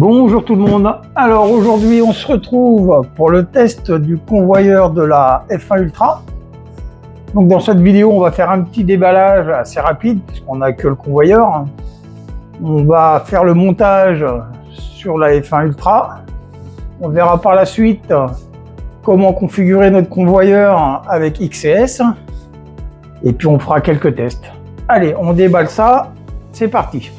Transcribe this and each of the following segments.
Bonjour tout le monde. Alors aujourd'hui on se retrouve pour le test du convoyeur de la F1 Ultra. Donc dans cette vidéo on va faire un petit déballage assez rapide puisqu'on n'a que le convoyeur. On va faire le montage sur la F1 Ultra. On verra par la suite comment configurer notre convoyeur avec XCS. Et puis on fera quelques tests. Allez, on déballe ça, c'est parti.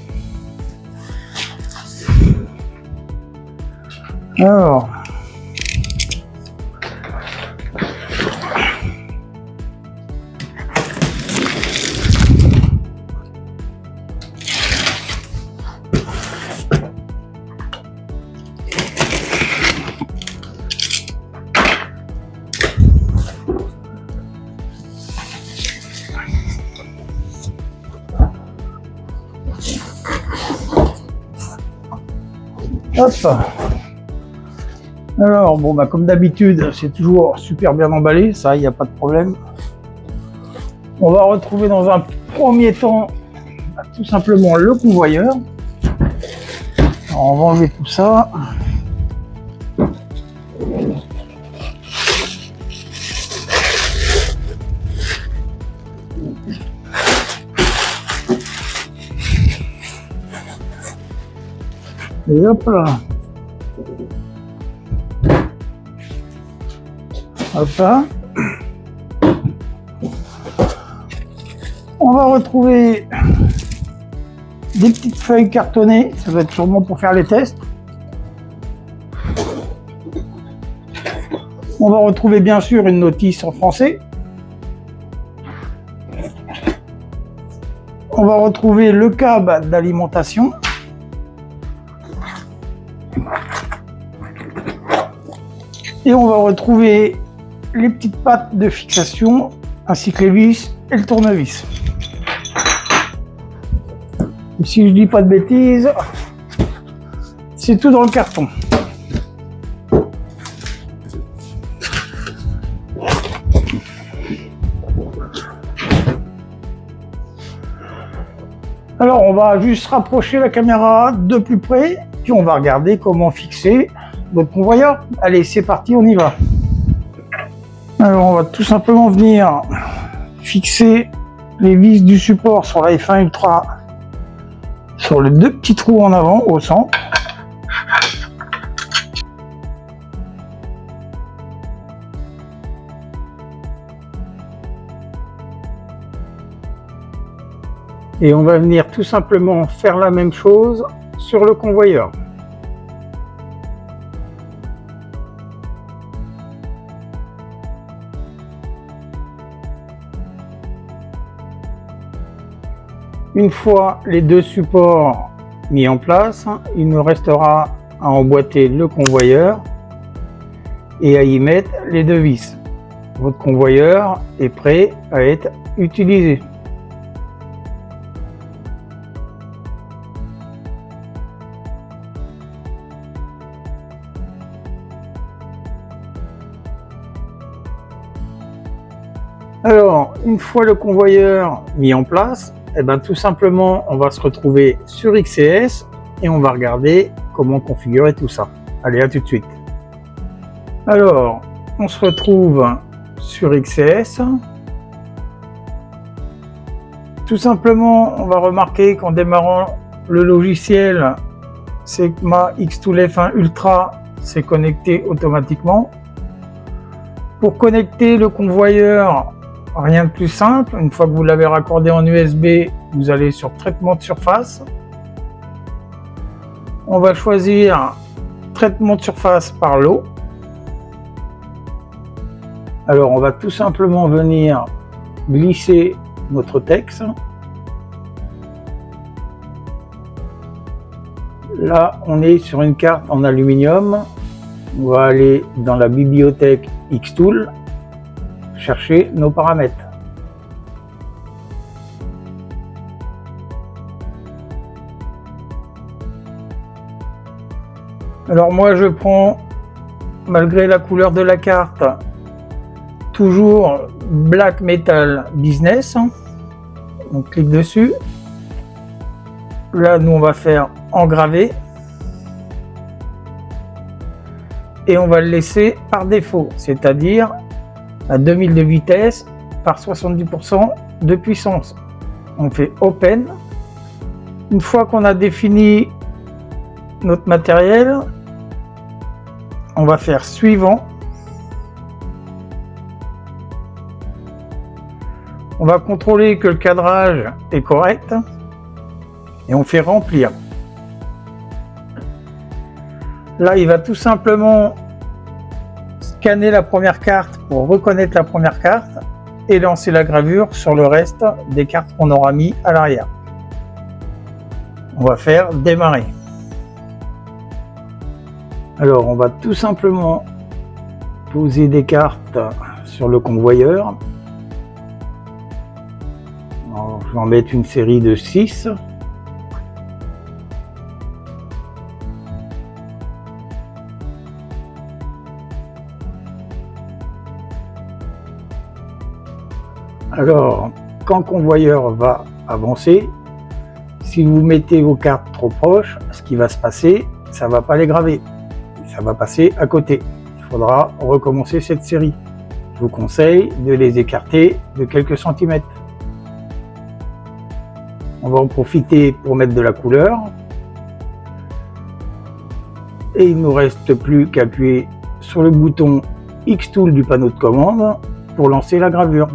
Alors, hop. Alors, bon, bah, comme d'habitude, c'est toujours super bien emballé, ça, il n'y a pas de problème. On va retrouver dans un premier temps tout simplement le convoyeur. Alors, on va enlever tout ça. Et hop là. Hop là. On va retrouver des petites feuilles cartonnées, ça va être sûrement pour faire les tests. On va retrouver bien sûr une notice en français. On va retrouver le câble d'alimentation. Et on va retrouver les petites pattes de fixation, ainsi que les vis et le tournevis. Et si je dis pas de bêtises, c'est tout dans le carton. Alors on va juste rapprocher la caméra de plus près, puis on va regarder comment fixer notre convoyeur. Allez, c'est parti, on y va. Alors on va tout simplement venir fixer les vis du support sur la F1 Ultra sur les deux petits trous en avant au centre. Et on va venir tout simplement faire la même chose sur le convoyeur. Une fois les deux supports mis en place, il nous restera à emboîter le convoyeur et à y mettre les deux vis. Votre convoyeur est prêt à être utilisé. Alors, une fois le convoyeur mis en place, et bien tout simplement, on va se retrouver sur XCS et on va regarder comment configurer tout ça. Allez, à tout de suite. Alors, on se retrouve sur XCS. Tout simplement, on va remarquer qu'en démarrant le logiciel Secma X-Tool F1 Ultra s'est connecté automatiquement. Pour connecter le convoyeur, rien de plus simple. Une fois que vous l'avez raccordé en USB, vous allez sur traitement de surface. On va choisir traitement de surface par l'eau. Alors on va tout simplement venir glisser notre texte. Là on est sur une carte en aluminium. On va aller dans la bibliothèque X-Tool, chercher nos paramètres. Alors moi je prends, malgré la couleur de la carte, toujours Black Metal Business. On clique dessus. Là nous on va faire engraver. et on va le laisser par défaut, c'est-à-dire à 2000 de vitesse par 70% de puissance. On fait Open. Une fois qu'on a défini notre matériel, on va faire Suivant. On va contrôler que le cadrage est correct et on fait Remplir. Là, il va tout simplement scanner la première carte pour reconnaître la première carte et lancer la gravure sur le reste des cartes qu'on aura mis à l'arrière. On va faire Démarrer. Alors, on va tout simplement poser des cartes sur le convoyeur. Alors, je vais en mettre une série de 6. Alors, quand le convoyeur va avancer, si vous mettez vos cartes trop proches, ce qui va se passer, ça ne va pas les graver. Ça va passer à côté. Il faudra recommencer cette série. Je vous conseille de les écarter de quelques centimètres. On va en profiter pour mettre de la couleur. Et il ne nous reste plus qu'à appuyer sur le bouton X-Tool du panneau de commande pour lancer la gravure.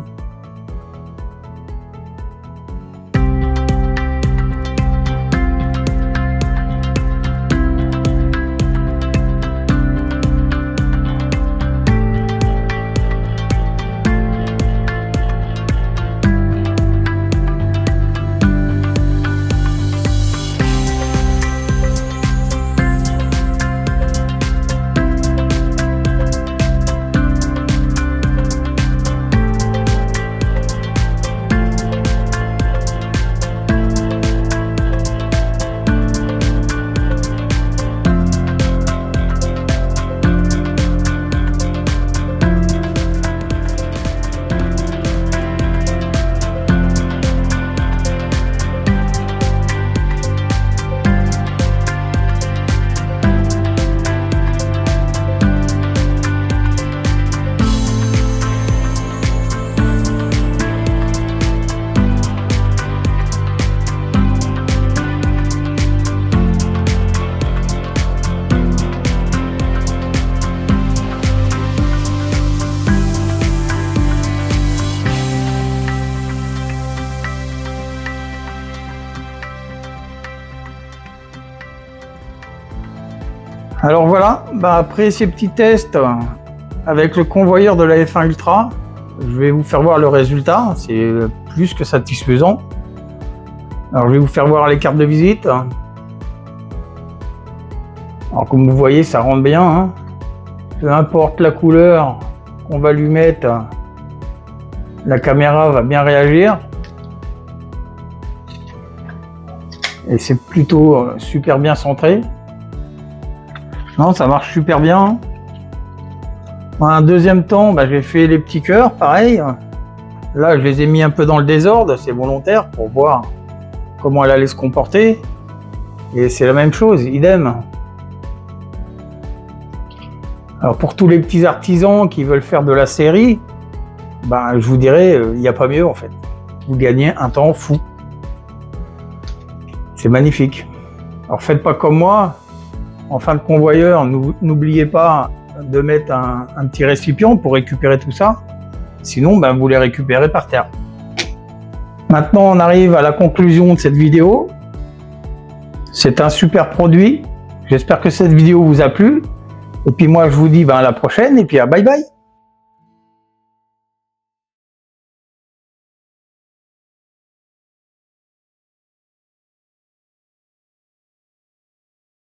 Alors voilà, après ces petits tests avec le convoyeur de la F1 Ultra, je vais vous faire voir le résultat, c'est plus que satisfaisant. Alors je vais vous faire voir les cartes de visite. Alors comme vous voyez, ça rentre bien, hein. Peu importe la couleur qu'on va lui mettre, la caméra va bien réagir. Et c'est plutôt super bien centré. Non, ça marche super bien. Un deuxième temps, j'ai fait les petits cœurs, pareil. Là, je les ai mis un peu dans le désordre, c'est volontaire pour voir comment elle allait se comporter. Et c'est la même chose, idem. Alors pour tous les petits artisans qui veulent faire de la série, je vous dirais, il n'y a pas mieux en fait. Vous gagnez un temps fou. C'est magnifique. Alors faites pas comme moi. En fin de convoyeur, n'oubliez pas de mettre un petit récipient pour récupérer tout ça. Sinon, vous les récupérez par terre. Maintenant, on arrive à la conclusion de cette vidéo. C'est un super produit. J'espère que cette vidéo vous a plu. Et puis moi, je vous dis à la prochaine et puis bye bye.